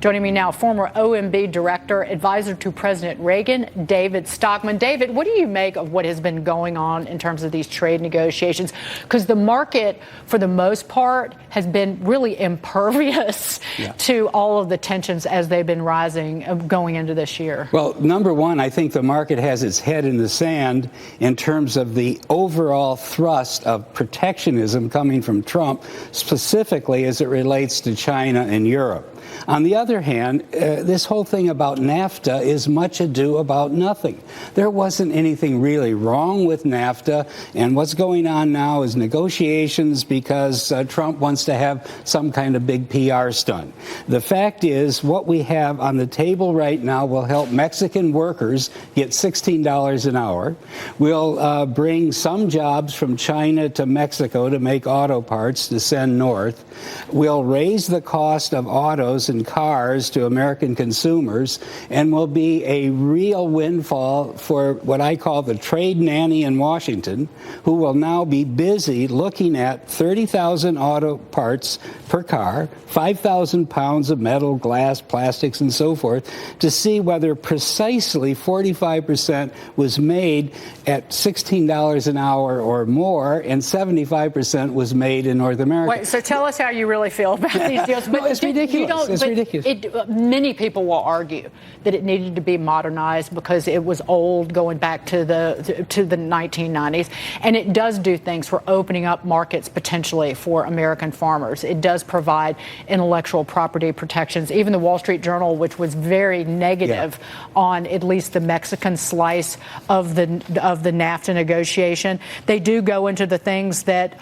Joining me now, former OMB director, advisor to President Reagan, David Stockman. David, what do you make of what has been going on in terms of these trade negotiations? Because the market, for the most part, has been really impervious to all of the tensions as they've been rising going into this year. Well, number one, I think the market has its head in the sand in terms of the overall thrust of protectionism coming from Trump, specifically as it relates to China and Europe. On the other hand, this whole thing about NAFTA is much ado about nothing. There wasn't anything really wrong with NAFTA, and what's going on now is negotiations because Trump wants to have some kind of big PR stunt. The fact is, what we have on the table right now will help Mexican workers get $16 an hour. We'll bring some jobs from China to Mexico to make auto parts to send north. We'll raise the cost of autos and cars to American consumers, and will be a real windfall for what I call the trade nanny in Washington, who will now be busy looking at 30,000 auto parts per car, 5,000 pounds of metal, glass, plastics, and so forth, to see whether precisely 45% was made at $16 an hour or more, and 75% was made in North America. Wait, so tell us how you really feel about these deals. No, it's ridiculous. It's ridiculous. Many people will argue that it needed to be modernized because it was old, going back to the 1990s, and it does do things for opening up markets potentially for American farmers. It does provide intellectual property protections. Even the Wall Street Journal, which was very negative on at least the Mexican slice of the NAFTA negotiation, they do go into the things that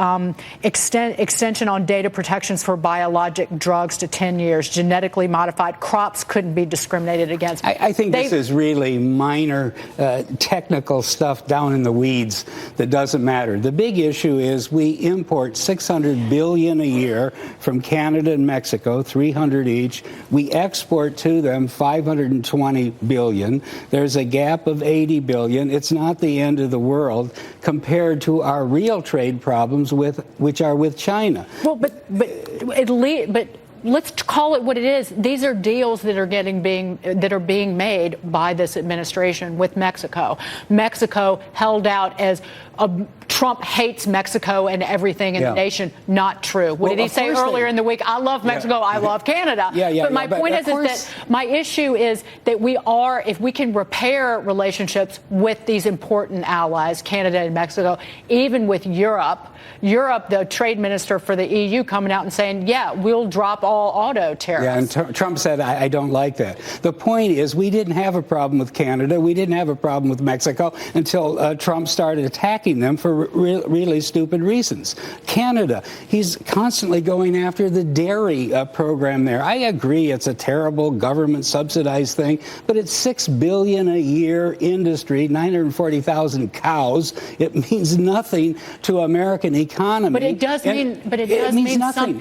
extension on data protections for biologic drugs to 10 years, genetically modified crops couldn't be discriminated against. I think this is really minor technical stuff down in the weeds that doesn't matter. The big issue is we import $600 billion a year from Canada and Mexico, 300 each. We export to them $520 billion. There's a gap of $80 billion. It's not the end of the world compared to our real trade problems which are with China. Well, but let's call it what it is. These are deals that are being made by this administration with Mexico. Mexico held out as Trump hates Mexico and everything in the nation. Not true. What did he say earlier in the week? I love Mexico. I love Canada. But my point is that my issue is that if we can repair relationships with these important allies, Canada and Mexico, even with Europe, the trade minister for the EU coming out and saying, we'll drop all auto tariffs. And Trump said, I don't like that. The point is, we didn't have a problem with Canada. We didn't have a problem with Mexico until Trump started attacking them for really stupid reasons. Canada, he's constantly going after the dairy program there. I agree it's a terrible government subsidized thing, but it's $6 billion a year industry, 940,000 cows. It means nothing to American economy. But it does mean something.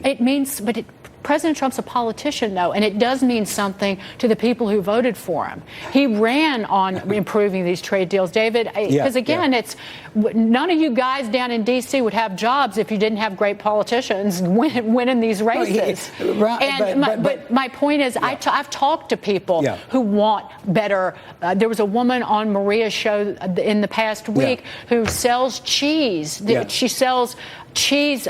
It means nothing. President Trump's a politician, though, and it does mean something to the people who voted for him. He ran on improving these trade deals, David, because, it's none of you guys down in D.C. would have jobs if you didn't have great politicians winning these races. But my point is, I've talked to people who want better. There was a woman on Maria's show in the past week who sells cheese. She sells cheese,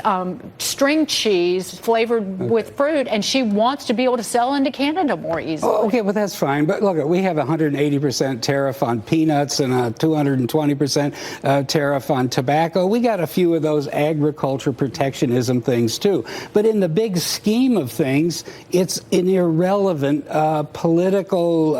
string cheese flavored with fruit, and she wants to be able to sell into Canada more easily. Okay, well, that's fine. But look, we have a 180% tariff on peanuts and a 220% tariff on tobacco. We got a few of those agriculture protectionism things, too. But in the big scheme of things, it's an irrelevant political,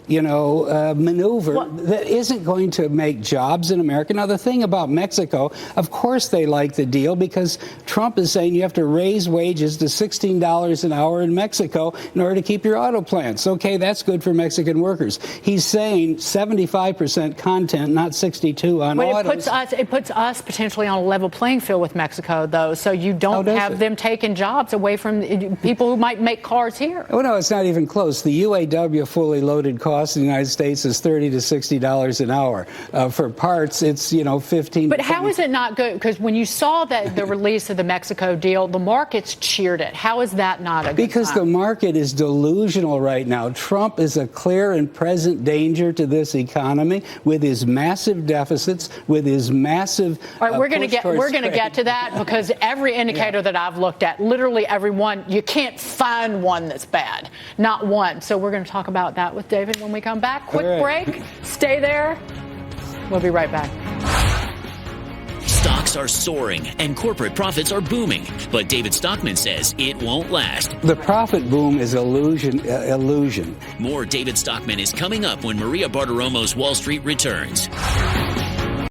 maneuver that isn't going to make jobs in America. Now, the thing about Mexico, of course they like the deal because Trump is saying you have to raise wages to $16 an hour in Mexico in order to keep your auto plants. Okay, that's good for Mexican workers. He's saying 75% content, not 62 on autos. It puts us potentially on a level playing field with Mexico, though, so you don't have them taking jobs away from people who might make cars here. Oh, no, it's not even close. The UAW fully loaded cost in the United States is $30 to $60 an hour. For parts, it's, 15. But how is it not good? Because when you saw that the release of the Mexico deal, the markets cheered it. How is that not a good Because sign? the market is delusional right now. Trump is a clear and present danger to this economy with his massive deficits, with his massive. All right, we're going to get to that, because every indicator that I've looked at, literally every one, you can't find one that's bad. Not one. So we're going to talk about that with David when we come back. Quick break. Stay there. We'll be right back. Stocks are soaring and corporate profits are booming, but David Stockman says it won't last. The profit boom is illusion. More David Stockman is coming up when Maria Bartiromo's Wall Street returns.